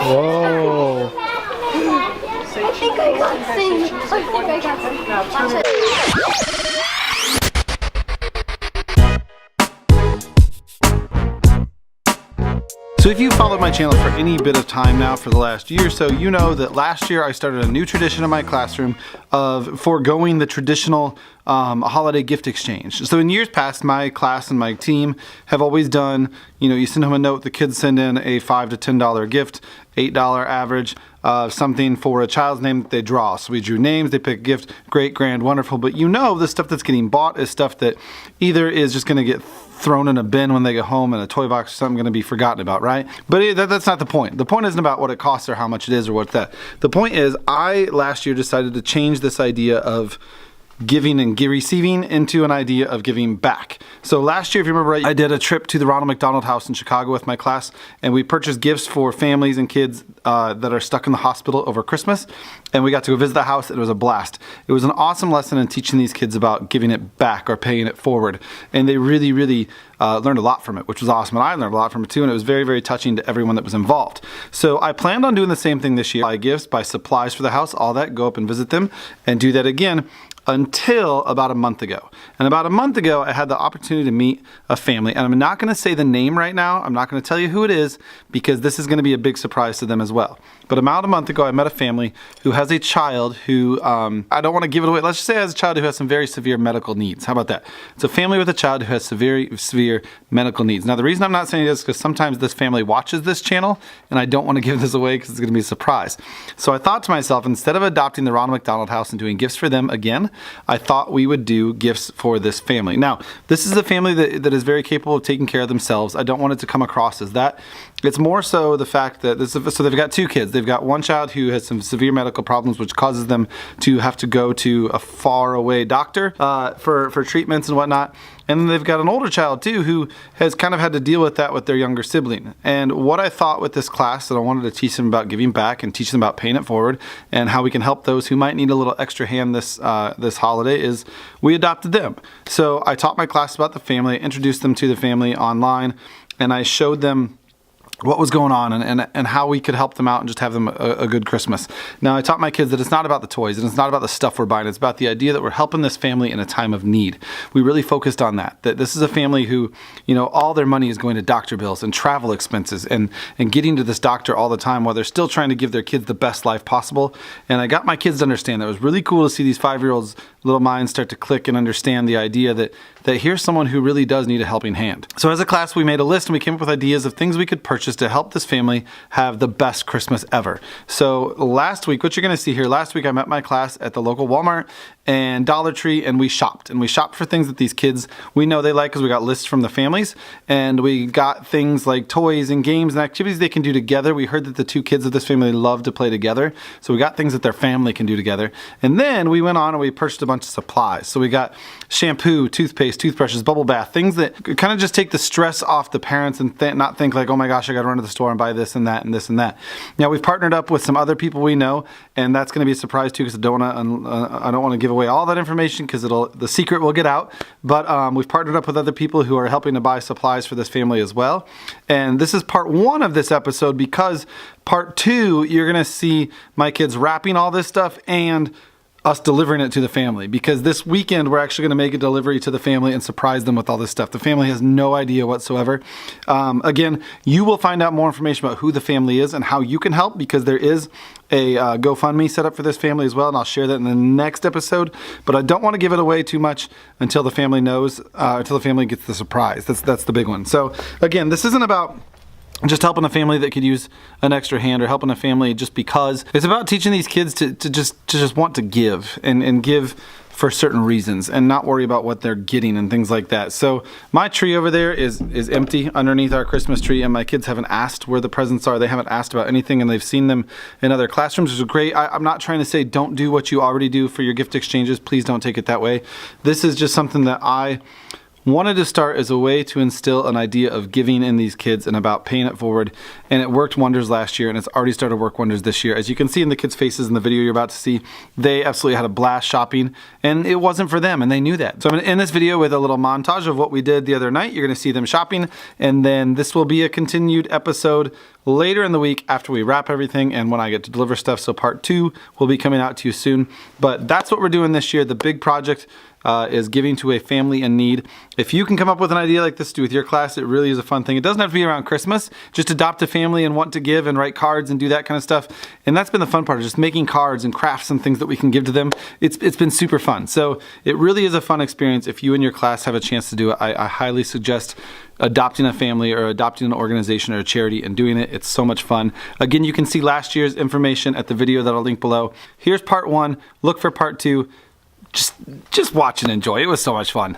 Whoa. I think I got some. So if you followed my channel for any bit of time now for the last year or so, you know that last year I started a new tradition in my classroom of foregoing the traditional holiday gift exchange. So in years past, my class and my team have always done, you send them a note, the kids send in a $5 to $10 gift, $8 average, something for a child's name that they draw. So we drew names, they pick a gift, great, grand, wonderful, but the stuff that's getting bought is stuff that either is just gonna get thrown in a bin when they get home and a toy box or something going to be forgotten about, right? But that's not the point. The point isn't about what it costs or how much it is or what's that. The point is I last year decided to change this idea of giving and receiving into an idea of giving back. So last year, if you remember right, I did a trip to the Ronald McDonald House in Chicago with my class, and we purchased gifts for families and kids that are stuck in the hospital over Christmas, and we got to go visit the house. It was a blast. It was an awesome lesson in teaching these kids about giving it back or paying it forward, and they really, really learned a lot from it, which was awesome, and I learned a lot from it too, and it was very, very touching to everyone that was involved. So I planned on doing the same thing this year. Buy gifts, buy supplies for the house, all that, go up and visit them, and do that again until about a month ago. And about a month ago, I had the opportunity to meet a family, and I'm not gonna say the name right now. I'm not gonna tell you who it is because this is gonna be a big surprise to them as well. But about a month ago, I met a family who has a child who, I don't wanna give it away. Let's just say has a child who has some very severe medical needs. How about that? It's a family with a child who has severe medical needs. Now, the reason I'm not saying this is because sometimes this family watches this channel, and I don't wanna give this away because it's gonna be a surprise. So I thought to myself, instead of adopting the Ronald McDonald House and doing gifts for them again, I thought we would do gifts for this family. Now, this is a family that is very capable of taking care of themselves. I don't want it to come across as that. It's more so the fact that so they've got two kids. They've got one child who has some severe medical problems, which causes them to have to go to a far away doctor for treatments and whatnot. And then they've got an older child too who has kind of had to deal with that with their younger sibling. And what I thought with this class that I wanted to teach them about giving back and teach them about paying it forward and how we can help those who might need a little extra hand this holiday is we adopted them. So I taught my class about the family, introduced them to the family online, and I showed them what was going on and how we could help them out and just have them a good Christmas. Now, I taught my kids that it's not about the toys and it's not about the stuff we're buying. It's about the idea that we're helping this family in a time of need. We really focused on that this is a family who, all their money is going to doctor bills and travel expenses and getting to this doctor all the time while they're still trying to give their kids the best life possible. And I got my kids to understand that. It was really cool to see these 5-year-olds' little minds start to click and understand the idea that here's someone who really does need a helping hand. So as a class, we made a list and we came up with ideas of things we could purchase to help this family have the best Christmas ever. So last week, what you're gonna see here, last week I met my class at the local Walmart and Dollar Tree, and we shopped. And we shopped for things that these kids, we know they like because we got lists from the families, and we got things like toys and games and activities they can do together. We heard that the two kids of this family love to play together, so we got things that their family can do together. And then we went on and we purchased a bunch of supplies. So we got shampoo, toothpaste, toothbrushes, bubble bath, things that kind of just take the stress off the parents and not think like, oh my gosh, I gotta run to the store and buy this and that and this and that. Now, we've partnered up with some other people we know, and that's gonna be a surprise too because I don't wanna give away all that information because the secret will get out. But we've partnered up with other people who are helping to buy supplies for this family as well. And this is part 1 of this episode because part 2, you're gonna see my kids wrapping all this stuff and us delivering it to the family, because this weekend we're actually going to make a delivery to the family and surprise them with all this stuff. The family has no idea whatsoever. Again, you will find out more information about who the family is and how you can help, because there is a GoFundMe set up for this family as well, and I'll share that in the next episode. But I don't want to give it away too much until the family knows, until the family gets the surprise. That's the big one. So again, this isn't about just helping a family that could use an extra hand or helping a family just because. It's about teaching these kids to just want to give and give for certain reasons and not worry about what they're getting and things like that. So my tree over there is empty underneath our Christmas tree, and my kids haven't asked where the presents are. They haven't asked about anything, and they've seen them in other classrooms, which is great. I'm not trying to say don't do what you already do for your gift exchanges. Please don't take it that way. This is just something that I wanted to start as a way to instill an idea of giving in these kids and about paying it forward, and it worked wonders last year, and it's already started to work wonders this year. As you can see in the kids' faces in the video you're about to see, they absolutely had a blast shopping, and it wasn't for them, and they knew that. So I'm gonna end this video with a little montage of what we did the other night. You're gonna see them shopping, and then this will be a continued episode later in the week after we wrap everything and when I get to deliver stuff. So part 2 will be coming out to you soon. But that's what we're doing this year. The big project is giving to a family in need. If you can come up with an idea like this to do with your class, it really is a fun thing. It doesn't have to be around Christmas. Just adopt a family and want to give and write cards and do that kind of stuff. And that's been the fun part, just making cards and crafts and things that we can give to them. It's been super fun. So it really is a fun experience. If you and your class have a chance to do it, I highly suggest adopting a family or adopting an organization or a charity and doing it. It's so much fun. Again, you can see last year's information at the video that I'll link below. Here's part 1. Look for part 2. Just watch and enjoy. It was so much fun.